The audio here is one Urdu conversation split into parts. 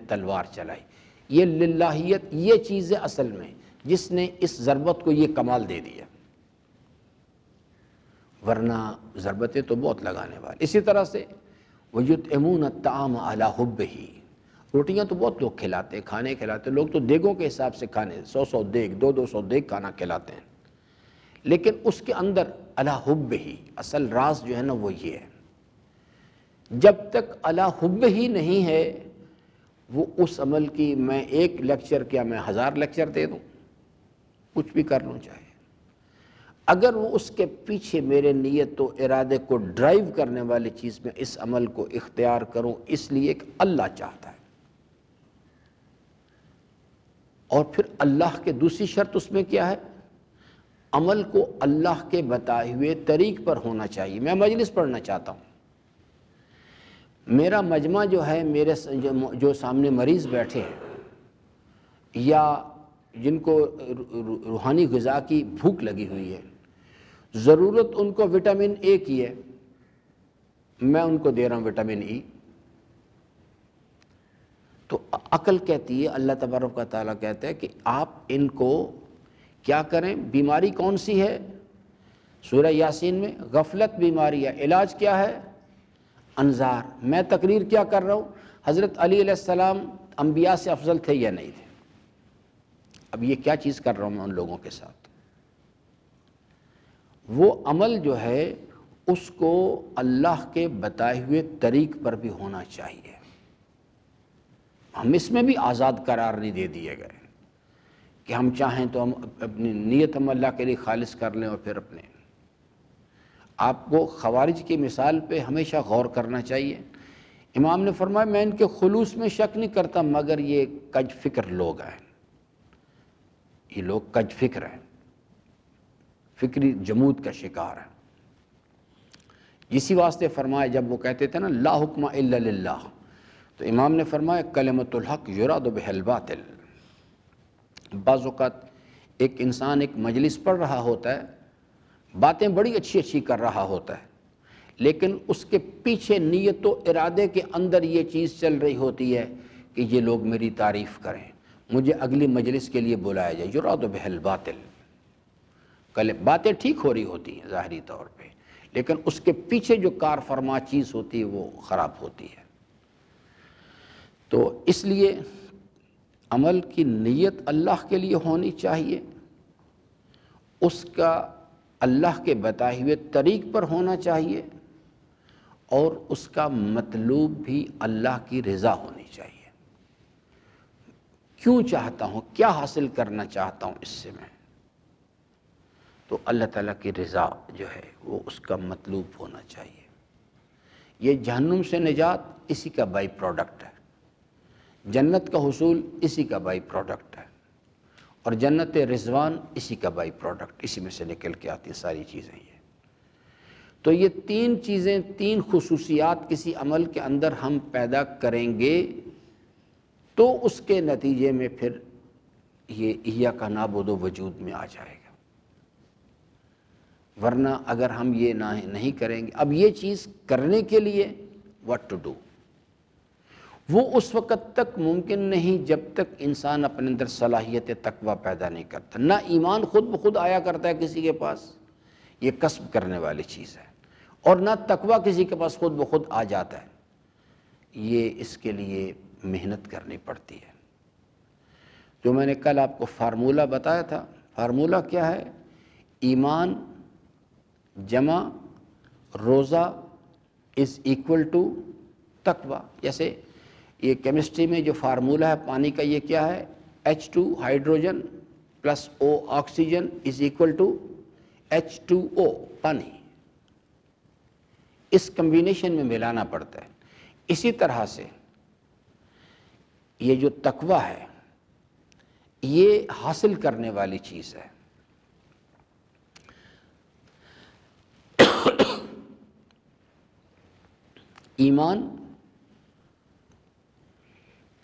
تلوار چلائی۔ یہ للہیت، یہ چیز ہے اصل میں جس نے اس ضربت کو یہ کمال دے دیا، ورنہ ضربتیں تو بہت لگانے والی۔ اسی طرح سے وَيُطْعِمُونَ الطَّعَامَ عَلَىٰ حُبِّهِ، روٹیاں تو بہت لوگ کھلاتے ہیں، کھانے کھلاتے ہیں، لوگ تو دیگوں کے حساب سے کھانے 100 دیگ، 200 دیگ کھانا کھلاتے ہیں، لیکن اس کے اندر عَلَىٰ حُبِّهِ اصل راز جو ہے نا وہ یہ ہے، جب تک عَلَىٰ حُبِّهِ نہیں ہے وہ اس عمل کی میں ایک لیکچر کیا میں 1000 لیکچر دے دوں، کچھ بھی کر لوں چاہے، اگر وہ اس کے پیچھے میرے نیت و ارادے کو ڈرائیو کرنے والی چیز میں اس عمل کو اختیار کروں اس لیے کہ اللہ چاہتا ہے، اور پھر اللہ کے دوسری شرط اس میں کیا ہے، عمل کو اللہ کے بتائے ہوئے طریق پر ہونا چاہیے۔ میں مجلس پڑھنا چاہتا ہوں، میرا مجمع جو ہے، میرے جو سامنے مریض بیٹھے ہیں یا جن کو روحانی غذا کی بھوک لگی ہوئی ہے، ضرورت ان کو وٹامن اے کی ہے، میں ان کو دے رہا ہوں وٹامن ای، تو عقل کہتی ہے، اللہ تبارک و تعالیٰ کہتا ہے کہ آپ ان کو کیا کریں، بیماری کون سی ہے، سورہ یاسین میں غفلت بیماری ہے، علاج کیا ہے، انظار۔ میں تقریر کیا کر رہا ہوں، حضرت علی علیہ السلام انبیاء سے افضل تھے یا نہیں تھے، اب یہ کیا چیز کر رہا ہوں میں ان لوگوں کے ساتھ، وہ عمل جو ہے اس کو اللہ کے بتائے ہوئے طریق پر بھی ہونا چاہیے، ہم اس میں بھی آزاد قرار نہیں دے دیے گئے کہ ہم چاہیں تو ہم اپنی نیت ہم اللہ کے لیے خالص کر لیں اور پھر اپنے۔ آپ کو خوارج کی مثال پہ ہمیشہ غور کرنا چاہیے۔ امام نے فرمایا میں ان کے خلوص میں شک نہیں کرتا مگر یہ کج فکر لوگ ہیں، یہ لوگ کج فکر ہیں، فکری جمود کا شکار ہیں۔ اسی واسطے فرمایا جب وہ کہتے تھے نا لا حکم الا للہ، تو امام نے فرمایا کلمۃ الحق یراد بہ الباطل۔ بعض اوقات ایک انسان ایک مجلس پڑھ رہا ہوتا ہے، باتیں بڑی اچھی اچھی کر رہا ہوتا ہے، لیکن اس کے پیچھے نیت و ارادے کے اندر یہ چیز چل رہی ہوتی ہے کہ یہ لوگ میری تعریف کریں، مجھے اگلی مجلس کے لیے بلایا جائے، یراد بہ الباطل۔ باتیں ٹھیک ہو رہی ہوتی ہیں ظاہری طور پہ، لیکن اس کے پیچھے جو کار فرما چیز ہوتی ہے وہ خراب ہوتی ہے۔ تو اس لیے عمل کی نیت اللہ کے لیے ہونی چاہیے، اس کا اللہ کے بتائے ہوئے طریق پر ہونا چاہیے، اور اس کا مطلوب بھی اللہ کی رضا ہونی چاہیے۔ کیوں چاہتا ہوں، کیا حاصل کرنا چاہتا ہوں اس سے میں، تو اللہ تعالیٰ کی رضا جو ہے وہ اس کا مطلوب ہونا چاہیے۔ یہ جہنم سے نجات اسی کا بائی پروڈکٹ ہے، جنت کا حصول اسی کا بائی پروڈکٹ ہے، اور جنت رضوان اسی کا بائی پروڈکٹ، اسی میں سے نکل کے آتی ہیں ساری چیزیں۔ یہ تو یہ تین چیزیں، تین خصوصیات کسی عمل کے اندر ہم پیدا کریں گے تو اس کے نتیجے میں پھر یہ ایاک نعبد وجود میں آ جائے گا، ورنہ اگر ہم یہ نہیں کریں گے، اب یہ چیز کرنے کے لیے what to do، وہ اس وقت تک ممکن نہیں جب تک انسان اپنے اندر صلاحیت تقوی پیدا نہیں کرتا۔ نہ ایمان خود بخود آیا کرتا ہے کسی کے پاس، یہ کسب کرنے والی چیز ہے، اور نہ تقوی کسی کے پاس خود بخود آ جاتا ہے، یہ اس کے لیے محنت کرنی پڑتی ہے۔ جو میں نے کل آپ کو فارمولہ بتایا تھا، فارمولہ کیا ہے، ایمان جمع روزہ از ایکول ٹو تقوی۔ جیسے یہ کیمسٹری میں جو فارمولہ ہے پانی کا، یہ کیا ہے، H2 hydrogen plus O oxygen is equal to H2O پانی، اس کمبینیشن میں ملانا پڑتا ہے۔ اسی طرح سے یہ جو تقوی ہے یہ حاصل کرنے والی چیز ہے۔ ایمان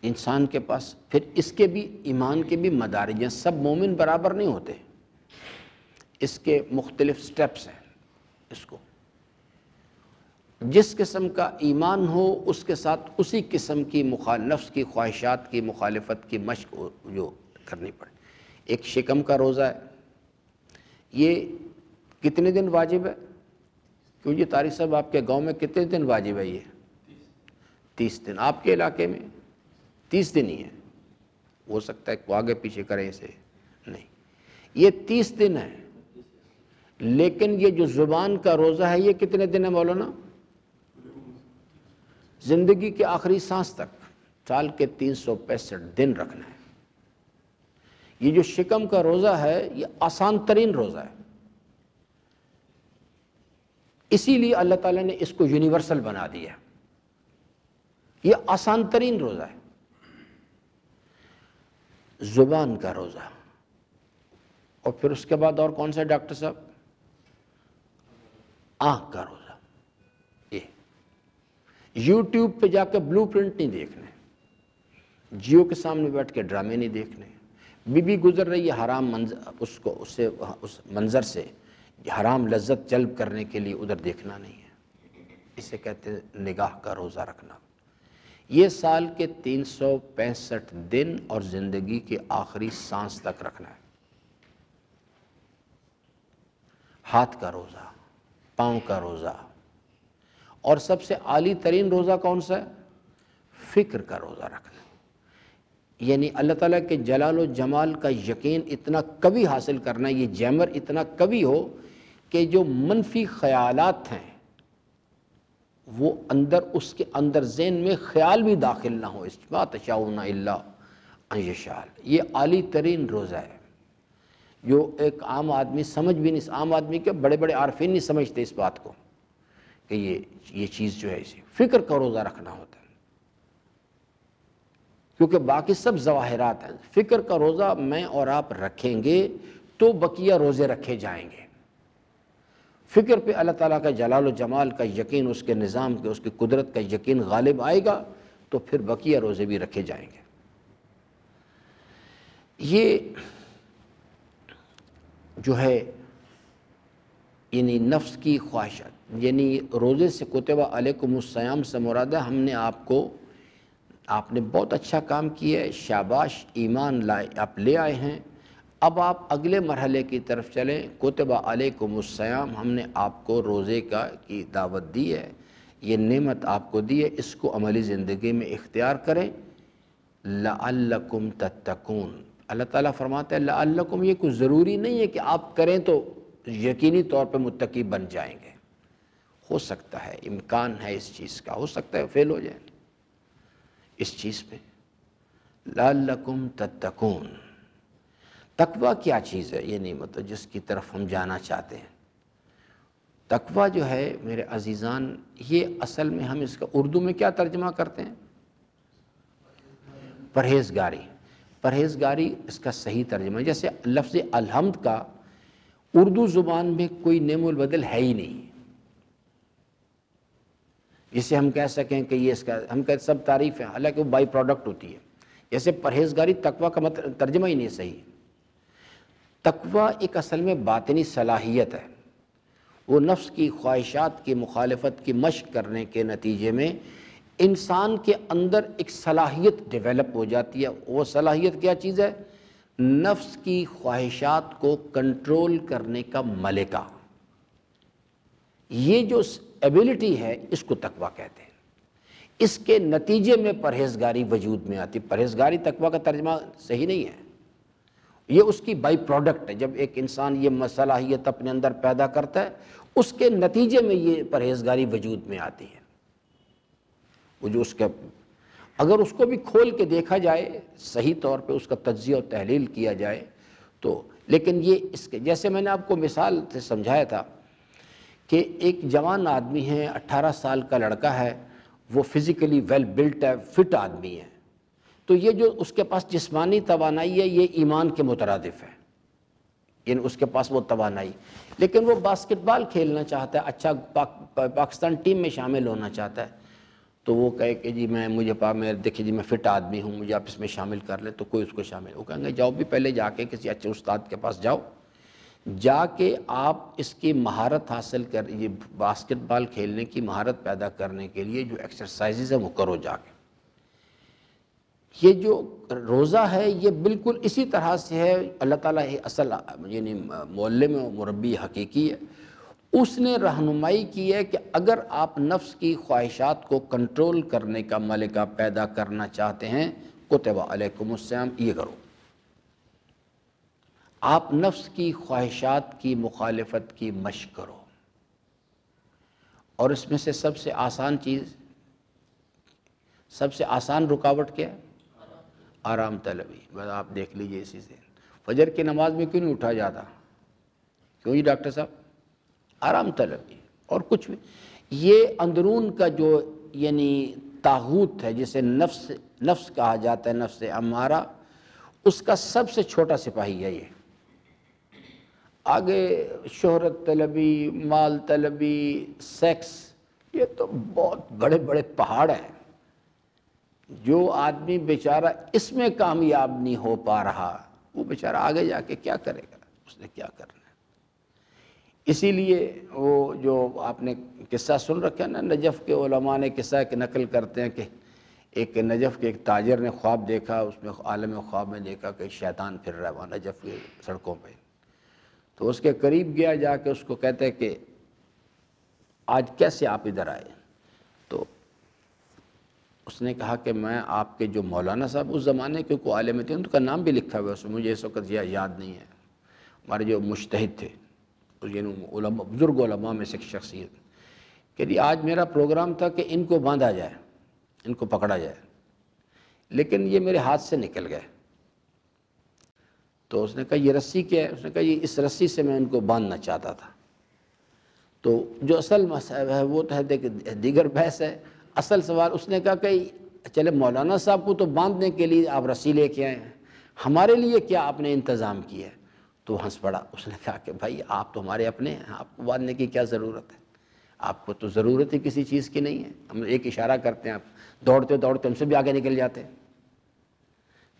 انسان کے پاس، پھر اس کے بھی ایمان کے بھی مدارج ہیں، سب مومن برابر نہیں ہوتے، اس کے مختلف سٹیپس ہیں۔ اس کو جس قسم کا ایمان ہو اس کے ساتھ اسی قسم کی نفس کی خواہشات کی مخالفت کی مشق جو کرنی پڑے۔ ایک شکم کا روزہ ہے، یہ کتنے دن واجب ہے؟ کیوں جی طارق صاحب آپ کے گاؤں میں کتنے دن واجب ہے؟ یہ 30 دن۔ آپ کے علاقے میں 30 دن ہی ہے، ہو سکتا ہے کہ آگے پیچھے کریں اسے، نہیں، یہ 30 دن ہے۔ لیکن یہ جو زبان کا روزہ ہے یہ کتنے دن ہے مولانا؟ زندگی کے آخری سانس تک، سال کے 365 دن رکھنا ہے۔ یہ جو شکم کا روزہ ہے یہ آسان ترین روزہ ہے، اسی لیے اللہ تعالیٰ نے اس کو یونیورسل بنا دیا۔ یہ آسان ترین روزہ ہے، زبان کا روزہ۔ اور پھر اس کے بعد اور کون سا ڈاکٹر صاحب؟ آنکھ کا روزہ۔ یہ یوٹیوب پہ جا کے بلو پرنٹ نہیں دیکھنے، جیو کے سامنے بیٹھ کے ڈرامے نہیں دیکھنے، بی بی گزر رہی ہے حرام منظر، اس منظر سے حرام لذت جلب کرنے کے لیے ادھر دیکھنا نہیں ہے، اسے کہتے ہیں نگاہ کا روزہ رکھنا۔ یہ سال کے 365 دن اور زندگی کے آخری سانس تک رکھنا ہے۔ ہاتھ کا روزہ، پاؤں کا روزہ، اور سب سے عالی ترین روزہ کون سا ہے؟ فکر کا روزہ رکھنا، یعنی اللہ تعالیٰ کے جلال و جمال کا یقین اتنا قوی حاصل کرنا، یہ جیمر اتنا قوی ہو کہ جو منفی خیالات ہیں وہ اس کے اندر ذہن میں خیال بھی داخل نہ ہو، ما تشاءون الا ان یشاء۔ یہ عالی ترین روزہ ہے جو ایک عام آدمی سمجھ بھی نہیں، عام آدمی کے بڑے بڑے عارفین نہیں سمجھتے اس بات کو کہ یہ چیز جو ہے اسے فکر کا روزہ رکھنا ہوتا ہے، کیونکہ باقی سب ظواہرات ہیں۔ فکر کا روزہ میں اور آپ رکھیں گے تو بقیہ روزے رکھے جائیں گے۔ فکر پہ اللہ تعالیٰ کا جلال و جمال کا یقین، اس کے نظام کے، اس کی قدرت کا یقین غالب آئے گا تو پھر بقیہ روزے بھی رکھے جائیں گے۔ یہ جو ہے یعنی نفس کی خواہشات، یعنی روزے سے کتب علیکم الصیام سے مراد ہے ہم نے آپ نے بہت اچھا کام کیا ہے، شاباش، ایمان لائے، آپ لے آئے ہیں، اب آپ اگلے مرحلے کی طرف چلیں۔ کتب علیکم الصیام، ہم نے آپ کو روزے کی دعوت دی ہے، یہ نعمت آپ کو دی ہے، اس کو عملی زندگی میں اختیار کریں۔ لعلکم تتقون، اللہ تعالیٰ فرماتا ہے لعلکم، یہ کوئی ضروری نہیں ہے کہ آپ کریں تو یقینی طور پہ متقی بن جائیں گے، ہو سکتا ہے، امکان ہے اس چیز کا، ہو سکتا ہے فیل ہو جائیں اس چیز پہ۔ لعلکم تتقون، تقویٰ کیا چیز ہے؟ یعنی مطلب جس کی طرف ہم جانا چاہتے ہیں۔ تقویٰ جو ہے میرے عزیزان، یہ اصل میں ہم اس کا اردو میں کیا ترجمہ کرتے ہیں؟ پرہیزگاری۔ پرہیزگاری اس کا صحیح ترجمہ ہے۔ جیسے لفظ الحمد کا اردو زبان میں کوئی نعم البدل ہے ہی نہیں، جسے ہم کہہ سکیں کہ یہ اس کا، ہم کہتے سب تعریف ہے، حالانکہ وہ بائی پروڈکٹ ہوتی ہے۔ جیسے پرہیزگاری تقویٰ کا ترجمہ ہی نہیں صحیح۔ تقویٰ ایک اصل میں باطنی صلاحیت ہے، وہ نفس کی خواہشات کی مخالفت کی مشق کرنے کے نتیجے میں انسان کے اندر ایک صلاحیت ڈیولپ ہو جاتی ہے۔ وہ صلاحیت کیا چیز ہے؟ نفس کی خواہشات کو کنٹرول کرنے کا ملکہ۔ یہ جو ایبلٹی ہے اس کو تقویٰ کہتے ہیں۔ اس کے نتیجے میں پرہیزگاری وجود میں آتی۔ پرہیزگاری تقویٰ کا ترجمہ صحیح نہیں ہے، یہ اس کی بائی پروڈکٹ ہے۔ جب ایک انسان یہ صلاحیت اپنے اندر پیدا کرتا ہے اس کے نتیجے میں یہ پرہیزگاری وجود میں آتی ہے۔ وہ جو اس کا، اگر اس کو بھی کھول کے دیکھا جائے، صحیح طور پہ اس کا تجزیہ و تحلیل کیا جائے تو، لیکن یہ اس کے جیسے میں نے آپ کو مثال سے سمجھایا تھا کہ ایک جوان آدمی ہے، 18 سال کا لڑکا ہے، وہ فزیکلی ویل بلٹ ہے، فٹ آدمی ہے، تو یہ جو اس کے پاس جسمانی توانائی ہے یہ ایمان کے مترادف ہے، یعنی اس کے پاس وہ توانائی، لیکن وہ باسکٹ بال کھیلنا چاہتا ہے، اچھا پاکستان ٹیم میں شامل ہونا چاہتا ہے، تو وہ کہے کہ جی دیکھیے جی میں فٹ آدمی ہوں، مجھے آپ اس میں شامل کر لیں، تو کوئی اس کو شامل، وہ کہیں گے جاؤ بھی پہلے جا کے کسی اچھے استاد کے پاس جاؤ، جا کے آپ اس کی مہارت حاصل کر، یہ باسکٹ بال کھیلنے کی مہارت پیدا کرنے کے لیے جو ایکسرسائزز ہیں وہ کرو جا کے۔ یہ جو روزہ ہے یہ بالکل اسی طرح سے ہے، اللہ تعالیٰ اصل یعنی معلم و مربی حقیقی ہے، اس نے رہنمائی کی ہے کہ اگر آپ نفس کی خواہشات کو کنٹرول کرنے کا ملکہ پیدا کرنا چاہتے ہیں، کتب علیکم الصیام، یہ کرو۔ آپ نفس کی خواہشات کی مخالفت کی مشق کرو، اور اس میں سے سب سے آسان چیز، سب سے آسان رکاوٹ کیا ہے؟ آرام طلبی۔ بس آپ دیکھ لیجئے اسی سے فجر کی نماز میں کیوں نہیں اٹھا جاتا؟ کیوں جی ڈاکٹر صاحب؟ آرام طلبی اور کچھ بھی۔ یہ اندرون کا جو یعنی طاغوت ہے جسے نفس کہا جاتا ہے، نفس امارہ، اس کا سب سے چھوٹا سپاہی ہے یہ۔ آگے شہرت طلبی، مال طلبی، سیکس، یہ تو بہت بڑے بڑے پہاڑ ہیں۔ جو آدمی بیچارہ اس میں کامیاب نہیں ہو پا رہا، وہ بیچارہ آگے جا کے کیا کرے گا؟ اس نے کیا کرنا ہے؟ اسی لیے وہ جو آپ نے قصہ سن رکھا ہے نا، نجف کے علماء نے قصہ کی نقل کرتے ہیں کہ ایک نجف کے ایک تاجر نے خواب دیکھا، اس میں عالم خواب میں دیکھا کہ شیطان پھر رہا ہے وہاں نجف کی سڑکوں پہ۔ تو اس کے قریب گیا، جا کے اس کو کہتے ہیں کہ آج کیسے آپ ادھر آئے؟ تو اس نے کہا کہ میں آپ کے جو مولانا صاحب اس زمانے کے کوئی عالم تھے، ان کا نام بھی لکھا ہوا ہے اس میں، مجھے اس وقت یاد نہیں ہے، ہمارے جو مجتہد تھے، یعنی علماء، بزرگ علماء میں سے ایک شخصیت، کہ جی آج میرا پروگرام تھا کہ ان کو باندھا جائے، ان کو پکڑا جائے، لیکن یہ میرے ہاتھ سے نکل گئے۔ تو اس نے کہا یہ رسی کیا ہے؟ اس نے کہا یہ اس رسی سے میں ان کو باندھنا چاہتا تھا۔ تو جو اصل مسئلہ ہے وہ تو ہے کہ دیگر بحث ہے، اصل سوال اس نے کہا کہ چلے مولانا صاحب کو تو باندھنے کے لیے آپ رسی لے کے آئے ہیں، ہمارے لیے کیا آپ نے انتظام کیا ہے؟ تو ہنس پڑا۔ اس نے کہا کہ بھائی آپ تو ہمارے اپنے ہیں، آپ کو باندھنے کی کیا ضرورت ہے؟ آپ کو تو ضرورت ہی کسی چیز کی نہیں ہے، ہم ایک اشارہ کرتے ہیں، آپ دوڑتے دوڑتے ہم سے بھی آگے نکل جاتے ہیں۔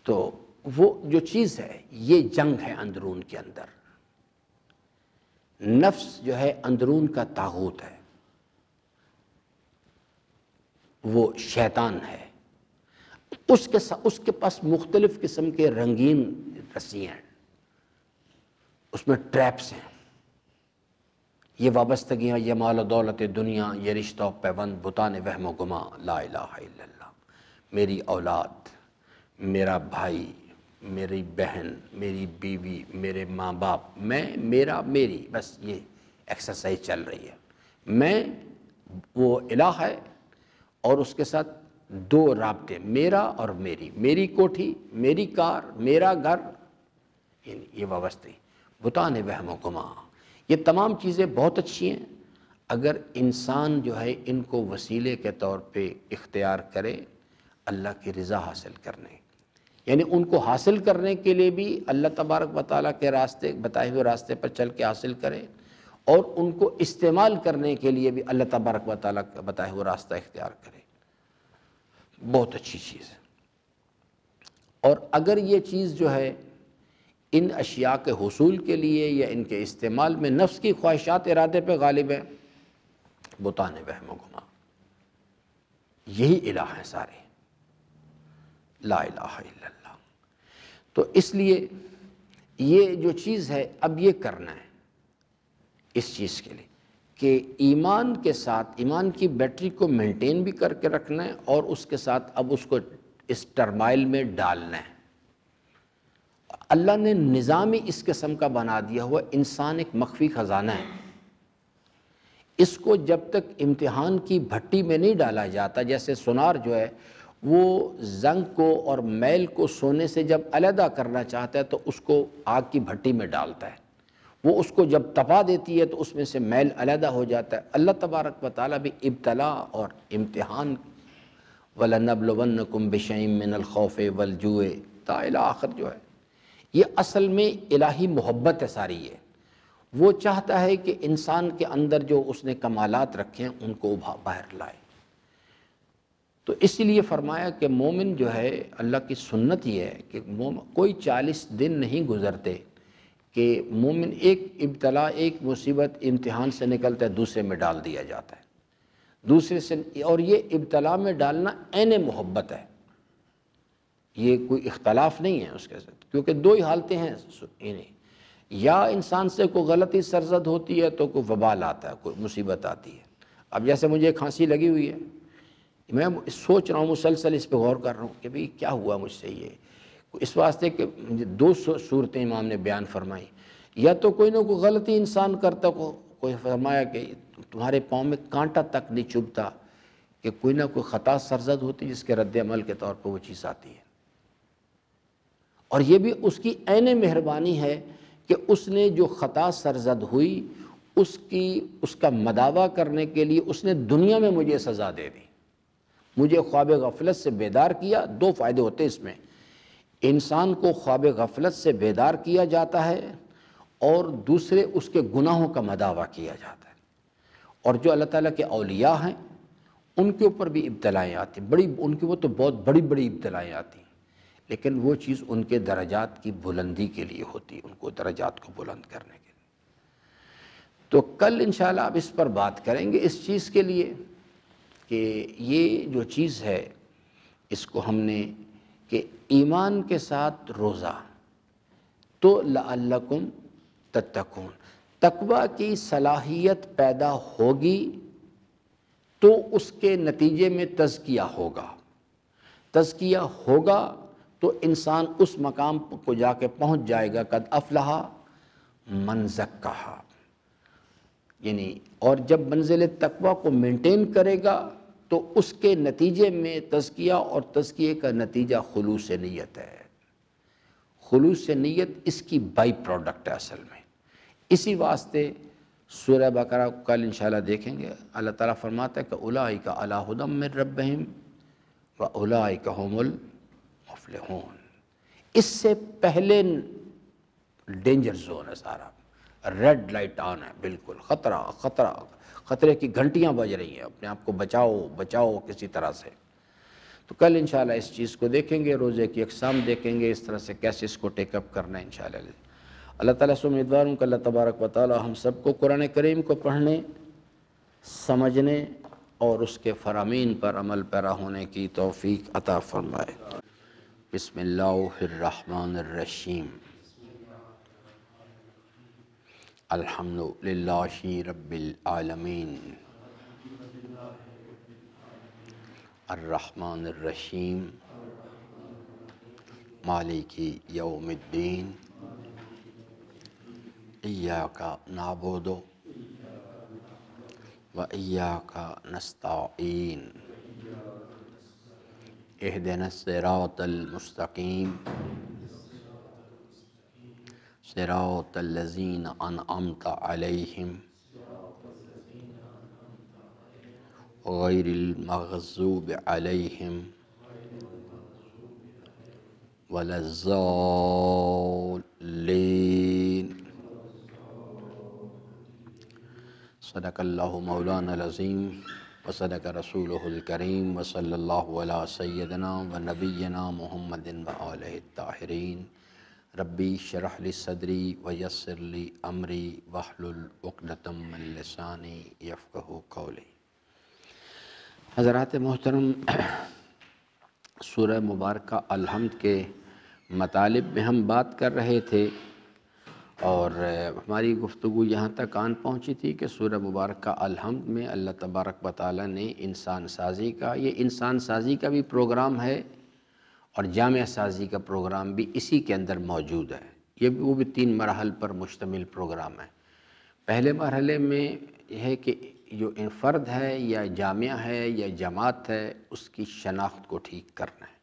تو وہ جو چیز ہے یہ جنگ ہے اندرون کے اندر۔ نفس جو ہے اندرون کا طاغوت ہے، وہ شیطان ہے، اس کے پاس مختلف قسم کے رنگین رسیاں ہیں، اس میں ٹریپس ہیں، یہ وابستگیاں، یہ مال و دولت دنیا، یہ رشتہ و پیوند، بتان وہم و گما، لا الہ الا اللہ، میری اولاد، میرا بھائی، میری بہن، میری بیوی، میرے ماں باپ، میں، میرا، میری، بس یہ ایکسرسائز چل رہی ہے۔ میں وہ الہ ہے اور اس کے ساتھ دو رابطے، میرا اور میری، میری کوٹھی، میری کار، میرا گھر، یہ وابستگی، بتان وہم و گما، یہ تمام چیزیں بہت اچھی ہیں اگر انسان جو ہے ان کو وسیلے کے طور پہ اختیار کرے اللہ کی رضا حاصل کرنے، یعنی ان کو حاصل کرنے کے لیے بھی اللہ تبارک و تعالیٰ کے راستے، بتائے ہوئے راستے پر چل کے حاصل کرے، اور ان کو استعمال کرنے کے لیے بھی اللہ تبارک و تعالیٰ کا بتائے ہوئے راستہ اختیار کرے، بہت اچھی چیز ہے۔ اور اگر یہ چیز جو ہے ان اشیاء کے حصول کے لیے یا ان کے استعمال میں نفس کی خواہشات ارادے پہ غالب ہے، بتان وہم و گما، یہی الہ ہیں سارے، لا الہ الا اللہ۔ تو اس لیے یہ جو چیز ہے اب یہ کرنا ہے اس چیز کے لیے کہ ایمان کے ساتھ، ایمان کی بیٹری کو مینٹین بھی کر کے رکھنا ہے، اور اس کے ساتھ اب اس کو اس ٹرمائل میں ڈالنا ہے۔ اللہ نے نظام اس قسم کا بنا دیا ہوا، انسان ایک مخفی خزانہ ہے، اس کو جب تک امتحان کی بھٹی میں نہیں ڈالا جاتا، جیسے سونار جو ہے وہ زنگ کو اور میل کو سونے سے جب علیحدہ کرنا چاہتا ہے تو اس کو آگ کی بھٹی میں ڈالتا ہے، وہ اس کو جب تپا دیتی ہے تو اس میں سے میل علیحدہ ہو جاتا ہے۔ اللہ تبارک و تعالیٰ بھی ابتلا اور امتحان، وَلَنَبْلُوَنَّكُمْ بِشَيْءٍ مِّنَ الْخَوْفِ وَالْجُوعِ تا الی آخر جو ہے، یہ اصل میں الہی محبت ہے ساری۔ یہ وہ چاہتا ہے کہ انسان کے اندر جو اس نے کمالات رکھے ہیں ان کو باہر لائے۔ تو اسی لیے فرمایا کہ مومن جو ہے، اللہ کی سنت یہ ہے کہ کوئی 40 دن نہیں گزرتے کہ مومن ایک ابتلا، ایک مصیبت امتحان سے نکلتا ہے دوسرے میں ڈال دیا جاتا ہے، دوسرے سے، اور یہ ابتلا میں ڈالنا عین محبت ہے، یہ کوئی اختلاف نہیں ہے اس کے ساتھ، کیونکہ دو ہی حالتیں ہیں انہیں، یا انسان سے کوئی غلطی سرزد ہوتی ہے تو کوئی وبال آتا ہے، کوئی مصیبت آتی ہے۔ اب جیسے مجھے کھانسی لگی ہوئی ہے، میں سوچ رہا ہوں، مسلسل اس پہ غور کر رہا ہوں کہ بھئی کیا ہوا مجھ سے، یہ اس واسطے کہ دو صورتیں امام نے بیان فرمائی، یا تو کوئی نہ کوئی غلطی انسان کرتا، کوئی فرمایا کہ تمہارے پاؤں میں کانٹا تک نہیں چبھتا، کہ کوئی نہ کوئی خطا سرزد ہوتی جس کے رد عمل کے طور پر وہ چیز آتی ہے، اور یہ بھی اس کی عین مہربانی ہے کہ اس نے جو خطا سرزد ہوئی اس کا مداوع کرنے کے لیے اس نے دنیا میں مجھے سزا دے دی، مجھے خواب غفلت سے بیدار کیا۔ دو فائدے ہوتے اس میں، انسان کو خواب غفلت سے بیدار کیا جاتا ہے، اور دوسرے اس کے گناہوں کا مداوع کیا جاتا ہے۔ اور جو اللہ تعالیٰ کے اولیاء ہیں ان کے اوپر بھی ابتلائیں آتی ہیں، ان کے وہ تو بہت بڑی بڑی ابتلائیں آتی ہیں، لیکن وہ چیز ان کے درجات کی بلندی کے لیے ہوتی ہے، ان کو درجات کو بلند کرنے کے لیے۔ تو کل انشاءاللہ اب اس پر بات کریں گے، اس چیز کے لیے کہ یہ جو چیز ہے اس کو ہم نے کہ ایمان کے ساتھ روزہ، تو لعلکم تتقون، تقوی کی صلاحیت پیدا ہوگی تو اس کے نتیجے میں تزکیہ ہوگا، تزکیہ ہوگا تو انسان اس مقام کو جا کے پہنچ جائے گا، قد افلح من زکاہا، یعنی اور جب منزل تقوی کو مینٹین کرے گا تو اس کے نتیجے میں تزکیہ، اور تزکیے کا نتیجہ خلوص نیت ہے۔ خلوص نیت اس کی بائی پروڈکٹ ہے اصل میں، اسی واسطے سورہ بقرہ کو کل انشاءاللہ دیکھیں گے، اللہ تعالیٰ فرماتا ہے کہ اولئک علی ھدی من ربہم واولئک ھم المفلحون۔ اس سے پہلے ڈینجر زون ہے سارا، ریڈ لائٹ آن ہے، بالکل خطرہ خطرہ، خطرے کی گھنٹیاں بج رہی ہیں، اپنے آپ کو بچاؤ بچاؤ کسی طرح سے۔ تو کل انشاءاللہ اس چیز کو دیکھیں گے، روزے کی اقسام دیکھیں گے، اس طرح سے کیسے اس کو ٹیک اپ کرنا ہے انشاءاللہ۔ اللہ تعالیٰ سے امیدوار ہوں کہ اللہ تبارک و تعالیٰ ہم سب کو قرآن کریم کو پڑھنے، سمجھنے اور اس کے فرامین پر عمل پیرا ہونے کی توفیق عطا فرمائے۔ بسم اللہ الرحمن الرحیم، الحمد للہ رب العالمین، الرحمن الرحیم، مالک یوم الدین، ایاک نعبد و ایاک نستعین، اہدنا الصراط المستقیم، صراط الذین انعمت علیہم غیر المغضوب علیہم ولا الضالین۔ صدق اللہ مولانا العظیم وصدق رسولہ الکریم وصلی اللہ علی سیدنا و نبینا محمد وآلہ الطاہرین۔ ربی اشرح لی صدری ویسر لی امری واحلل عقدۃ من لسانی یفقہوا قولی۔ حضرات محترم، سورہ مبارکہ الحمد کے مطالب میں ہم بات کر رہے تھے، اور ہماری گفتگو یہاں تک آن پہنچی تھی کہ سورہ مبارکہ الحمد میں اللہ تبارک و تعالیٰ نے انسان سازی کا، یہ انسان سازی کا بھی پروگرام ہے اور جامعہ سازی کا پروگرام بھی اسی کے اندر موجود ہے، وہ بھی 3 مراحل پر مشتمل پروگرام ہے۔ پہلے مرحلے میں یہ ہے کہ جو فرد ہے یا جامعہ ہے یا جماعت ہے اس کی شناخت کو ٹھیک کرنا ہے،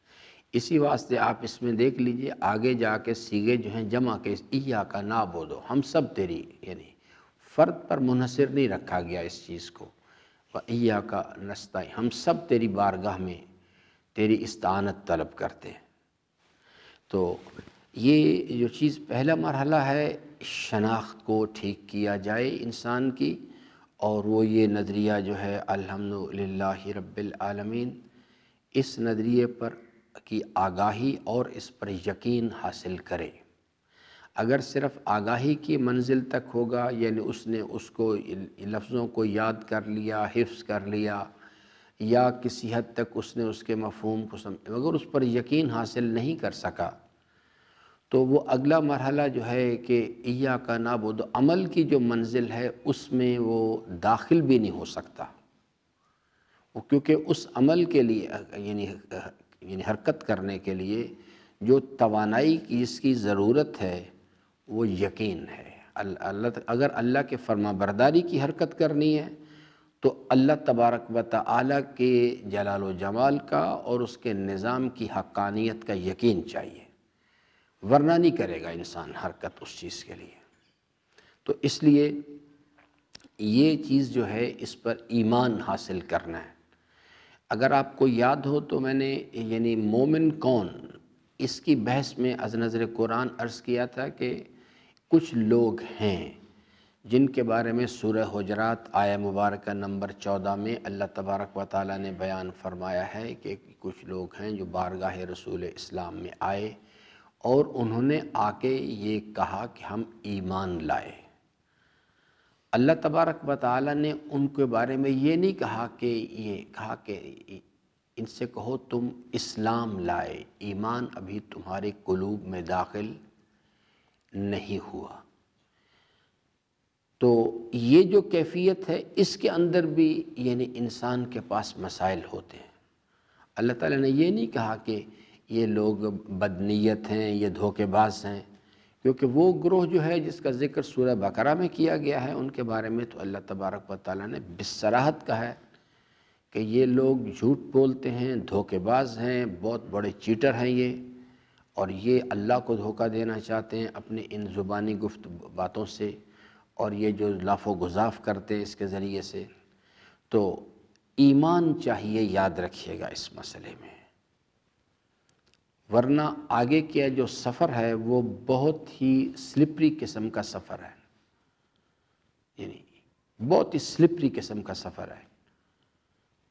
اسی واسطے آپ اس میں دیکھ لیجئے آگے جا کے صیغے جو ہیں جمع کے، ایاک نعبد، ہم سب تیری، یعنی فرد پر منحصر نہیں رکھا گیا اس چیز کو، و ایاک نستعین، ہم سب تیری بارگاہ میں تیری استعانت طلب کرتے ہیں۔ تو یہ جو چیز پہلا مرحلہ ہے، شناخت کو ٹھیک کیا جائے انسان کی، اور وہ یہ نظریہ جو ہے الحمدللہ رب العالمین، اس نظریے پر کی آگاہی اور اس پر یقین حاصل کرے۔ اگر صرف آگاہی کی منزل تک ہوگا، یعنی اس نے اس کو لفظوں کو یاد کر لیا، حفظ کر لیا، یا کسی حد تک اس نے اس کے مفہوم کو مگر اس پر یقین حاصل نہیں کر سکا، تو وہ اگلا مرحلہ جو ہے کہ ایاک نعبد، عمل کی جو منزل ہے اس میں وہ داخل بھی نہیں ہو سکتا، کیونکہ اس عمل کے لیے یعنی حرکت کرنے کے لیے جو توانائی کی اس کی ضرورت ہے وہ یقین ہے۔ اگر اللہ کے فرما برداری کی حرکت کرنی ہے تو اللہ تبارک و تعالی کے جلال و جمال کا اور اس کے نظام کی حقانیت کا یقین چاہیے، ورنہ نہیں کرے گا انسان حرکت اس چیز کے لیے۔ تو اس لیے یہ چیز جو ہے اس پر ایمان حاصل کرنا ہے۔ اگر آپ کو یاد ہو تو میں نے یعنی مومن کون، اس کی بحث میں از نظر قرآن عرض کیا تھا کہ کچھ لوگ ہیں جن کے بارے میں سورہ حجرات آیہ مبارکہ نمبر 14 میں اللہ تبارک و تعالیٰ نے بیان فرمایا ہے کہ کچھ لوگ ہیں جو بارگاہ رسول اسلام میں آئے اور انہوں نے آ کے یہ کہا کہ ہم ایمان لائے۔ اللہ تبارک و تعالیٰ نے ان کے بارے میں یہ نہیں کہا کہ ان سے کہو تم اسلام لائے، ایمان ابھی تمہارے قلوب میں داخل نہیں ہوا۔ تو یہ جو کیفیت ہے اس کے اندر بھی یعنی انسان کے پاس مسائل ہوتے ہیں۔ اللہ تعالیٰ نے یہ نہیں کہا کہ یہ لوگ بدنیت ہیں، یہ دھوکے باز ہیں، کیونکہ وہ گروہ جو ہے جس کا ذکر سورہ بقرہ میں کیا گیا ہے ان کے بارے میں تو اللہ تبارک و تعالیٰ نے بصراحت کہا ہے کہ یہ لوگ جھوٹ بولتے ہیں، دھوکے باز ہیں، بہت بڑے چیٹر ہیں یہ، اور یہ اللہ کو دھوکہ دینا چاہتے ہیں اپنے ان زبانی باتوں سے، اور یہ جو لاف و گزاف کرتے ہیں اس کے ذریعے سے۔ تو ایمان چاہیے، یاد رکھیے گا اس مسئلے میں، ورنہ آگے کیا جو سفر ہے وہ بہت ہی سلپری قسم کا سفر ہے، یعنی بہت ہی سلپری قسم کا سفر ہے۔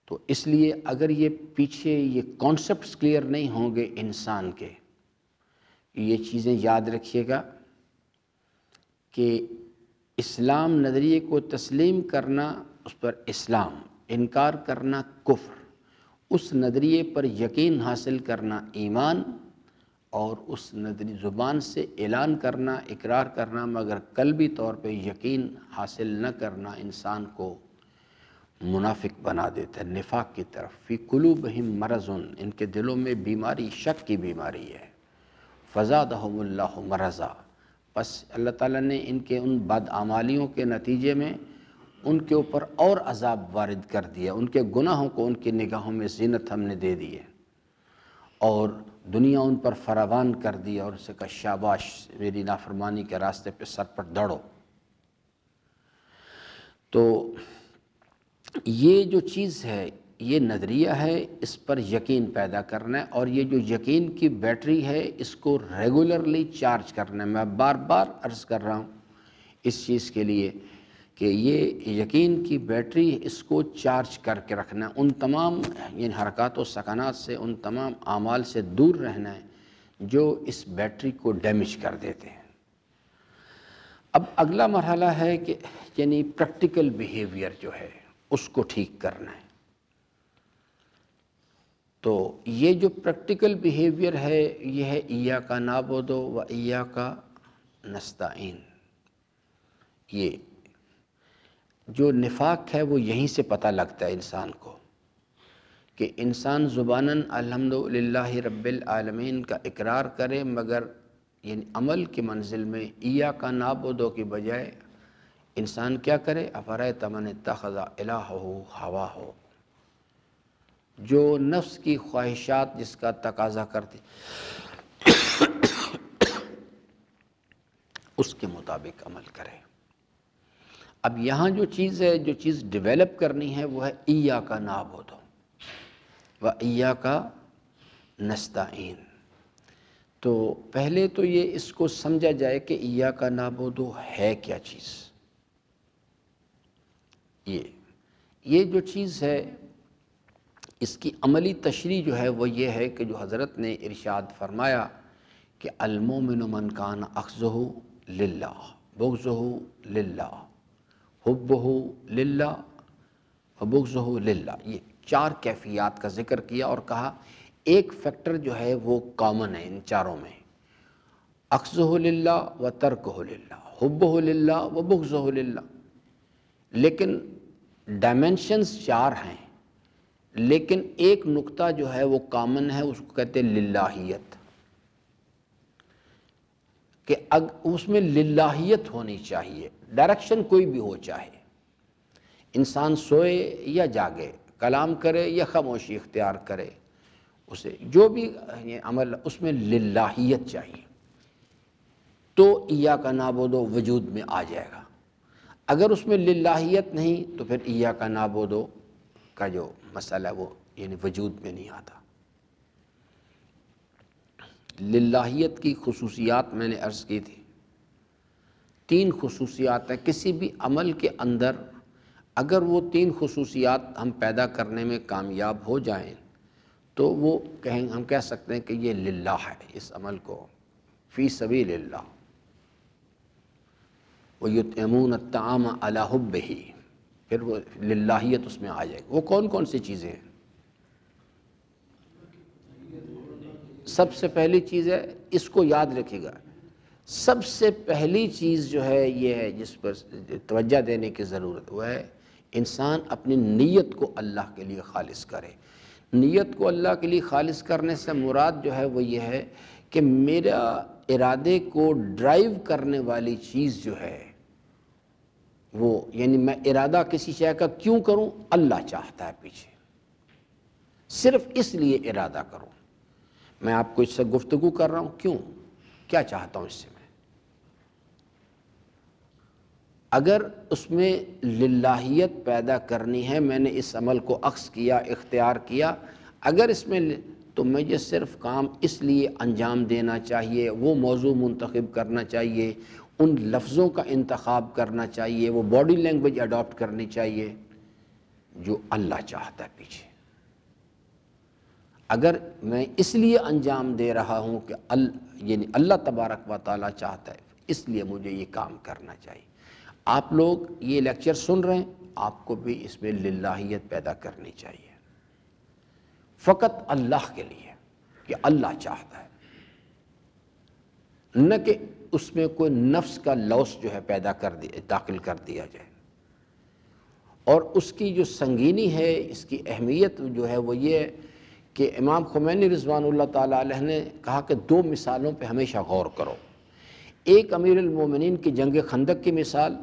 تو اس لیے اگر یہ پیچھے یہ کانسیپٹس کلیئر نہیں ہوں گے انسان کے، یہ چیزیں یاد رکھیے گا کہ اسلام نظریے کو تسلیم کرنا اس پر اسلام، انکار کرنا کفر، اس نظریے پر یقین حاصل کرنا ایمان، اور اس نظری زبان سے اعلان کرنا، اقرار کرنا، مگر قلبی طور پہ یقین حاصل نہ کرنا انسان کو منافق بنا دیتا ہے، نفاق کی طرف۔ فی قلوبہم مرض، ان کے دلوں میں بیماری، شک کی بیماری ہے۔ فزادہم اللہ مرضا، پس اللہ تعالیٰ نے ان کے ان بدعمالیوں کے نتیجے میں ان کے اوپر اور عذاب وارد کر دیا، ان کے گناہوں کو ان کی نگاہوں میں زینت ہم نے دے دی ہے، اور دنیا ان پر فراوان کر دی، اور اسے کہا شاباش میری نافرمانی کے راستے پہ سر پر دوڑو۔ تو یہ جو چیز ہے، یہ نظریہ ہے، اس پر یقین پیدا کرنا ہے، اور یہ جو یقین کی بیٹری ہے اس کو ریگولرلی چارج کرنا ہے۔ میں بار بار عرض کر رہا ہوں اس چیز کے لیے کہ یہ یقین کی بیٹری اس کو چارج کر کے رکھنا ہے، ان تمام یعنی حرکات و سکنات سے، ان تمام اعمال سے دور رہنا ہے جو اس بیٹری کو ڈیمیج کر دیتے ہیں۔ اب اگلا مرحلہ ہے کہ یعنی پریکٹیکل بیہیویئر جو ہے اس کو ٹھیک کرنا ہے۔ تو یہ جو پریکٹیکل بیہیویئر ہے یہ ہے ایاک نعبد و ایاک نستعین۔ یہ جو نفاق ہے وہ یہیں سے پتہ لگتا ہے انسان کو، کہ انسان زباناً الحمدللہ رب العالمین کا اقرار کرے، مگر یعنی عمل کی منزل میں ایاک نعبد کی بجائے انسان کیا کرے؟ افرأیت من اتخذ الہہ ہواہ، جو نفس کی خواہشات جس کا تقاضا کرتی اس کے مطابق عمل کرے۔ اب یہاں جو چیز ہے، جو چیز ڈیولپ کرنی ہے وہ ہے ایاک نعبد و ایاک نستعین۔ تو پہلے تو یہ اس کو سمجھا جائے کہ ایاک نعبد ہے کیا چیز۔ یہ جو چیز ہے اس کی عملی تشریح جو ہے وہ یہ ہے کہ جو حضرت نے ارشاد فرمایا کہ المومن من کان اخذہ للہ بغضہ للہ حبہ للہ وبغضہ للہ، یہ 4 کیفیات کا ذکر کیا اور کہا ایک فیکٹر جو ہے وہ کامن ہے ان چاروں میں، اخذہ للہ و ترکہ للہ، حبہ للہ و بغضہ للہ، لیکن ڈائمنشنز 4 ہیں، لیکن ایک نقطہ جو ہے وہ کامن ہے، اس کو کہتے ہیں للہیت، کہ اس میں للہیت ہونی چاہیے، ڈائریکشن کوئی بھی ہو، چاہے انسان سوئے یا جاگے، کلام کرے یا خاموشی اختیار کرے، اسے جو بھی عمل اس میں للہیت چاہیے، تو ایاک نعبد وجود میں آ جائے گا۔ اگر اس میں للہیت نہیں تو پھر ایاک نعبد کا جو مسئلہ وہ یعنی وجود میں نہیں آتا۔ للہیت کی خصوصیات میں نے عرض کی تھی، 3 خصوصیات ہیں کسی بھی عمل کے اندر، اگر وہ 3 خصوصیات ہم پیدا کرنے میں کامیاب ہو جائیں تو وہ ہم کہہ سکتے ہیں کہ یہ للہ ہے، اس عمل کو فی سبیل اللہ۔ وَيُطْعِمُونَ الطَّعَامَ عَلَىٰ حُبِّهِ، پھر وہ للہیت اس میں آ جائے گی۔ وہ کون کون سی چیزیں ہیں؟ سب سے پہلی چیز ہے، اس کو یاد رکھے گا، سب سے پہلی چیز جو ہے یہ ہے جس پر توجہ دینے کی ضرورت، وہ ہے انسان اپنی نیت کو اللہ کے لیے خالص کرے۔ نیت کو اللہ کے لیے خالص کرنے سے مراد جو ہے وہ یہ ہے کہ میرا ارادے کو ڈرائیو کرنے والی چیز جو ہے وہ، یعنی میں ارادہ کسی شے کا کیوں کروں؟ اللہ چاہتا ہے پیچھے، صرف اس لیے ارادہ کروں۔ میں آپ کو اس سے گفتگو کر رہا ہوں، کیوں؟ کیا چاہتا ہوں اس سے میں؟ اگر اس میں للہیت پیدا کرنی ہے، میں نے اس عمل کو اخذ کیا، اختیار کیا، اگر اس میں تو مجھے صرف کام اس لیے انجام دینا چاہیے، وہ موضوع منتخب کرنا چاہیے، ان لفظوں کا انتخاب کرنا چاہیے، وہ باڈی لینگویج اڈاپٹ کرنی چاہیے جو اللہ چاہتا ہے پیچھے۔ اگر میں اس لیے انجام دے رہا ہوں کہ یعنی اللہ تبارک و تعالیٰ چاہتا ہے، اس لیے مجھے یہ کام کرنا چاہیے۔ آپ لوگ یہ لیکچر سن رہے ہیں، آپ کو بھی اس میں للہیت پیدا کرنی چاہیے، فقط اللہ کے لیے کہ اللہ چاہتا ہے، نہ کہ اس میں کوئی نفس کا لوث جو ہے داخل کر دیا جائے۔ اور اس کی جو سنگینی ہے، اس کی اہمیت جو ہے وہ یہ ہے کہ امام خمینی رضوان اللہ تعالیٰ علیہ نے کہا کہ 2 مثالوں پہ ہمیشہ غور کرو۔ ایک امیر المومنین کی جنگ خندق کی مثال،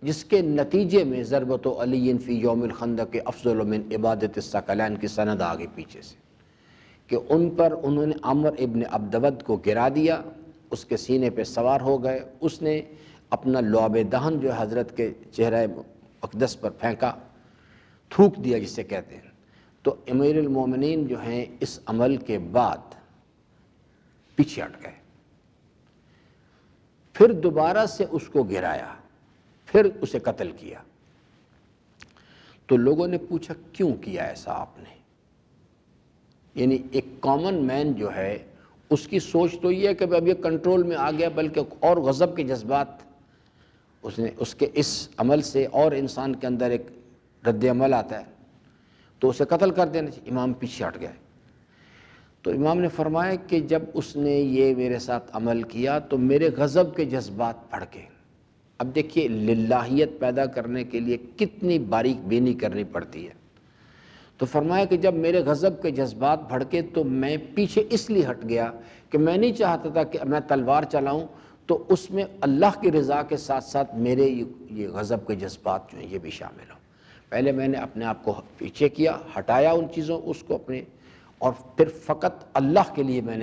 جس کے نتیجے میں ضربت علی فی یوم الخندق افضل من عبادت الثقلین کی سند آگے پیچھے سے، کہ ان پر انہوں نے عمر ابن عبدود کو گرا دیا، اس کے سینے پہ سوار ہو گئے، اس نے اپنا لعاب دہن جو حضرت کے چہرہ اقدس پر پھینکا، تھوک دیا جسے کہتے ہیں۔ تو امیر المومنین جو ہیں اس عمل کے بعد پیچھے ہٹ گئے، پھر دوبارہ سے اس کو گرایا، پھر اسے قتل کیا۔ تو لوگوں نے پوچھا کیوں کیا ایسا آپ نے؟ یعنی ایک کامن مین جو ہے اس کی سوچ تو یہ ہے کہ اب یہ کنٹرول میں آ گیا، بلکہ اور غضب کے جذبات اس کے اس عمل سے اور انسان کے اندر ایک رد عمل آتا ہے، تو اسے قتل کر دینا چاہیے۔ امام پیچھے ہٹ گئے۔ تو امام نے فرمایا کہ جب اس نے یہ میرے ساتھ عمل کیا تو میرے غضب کے جذبات بھڑکے۔ اب دیکھیے للہیت پیدا کرنے کے لیے کتنی باریک بینی کرنی پڑتی ہے۔ تو فرمایا کہ جب میرے غضب کے جذبات بھڑکے تو میں پیچھے اس لیے ہٹ گیا کہ میں نہیں چاہتا تھا کہ میں تلوار چلاؤں تو اس میں اللہ کی رضا کے ساتھ ساتھ میرے یہ غضب کے جذبات جو ہیں یہ بھی شامل ہوں۔ پہلے میں نے اپنے آپ کو پیچھے کیا، ہٹایا ان چیزوں اس کو اپنے، اور پھر فقط اللہ کے لیے میں نے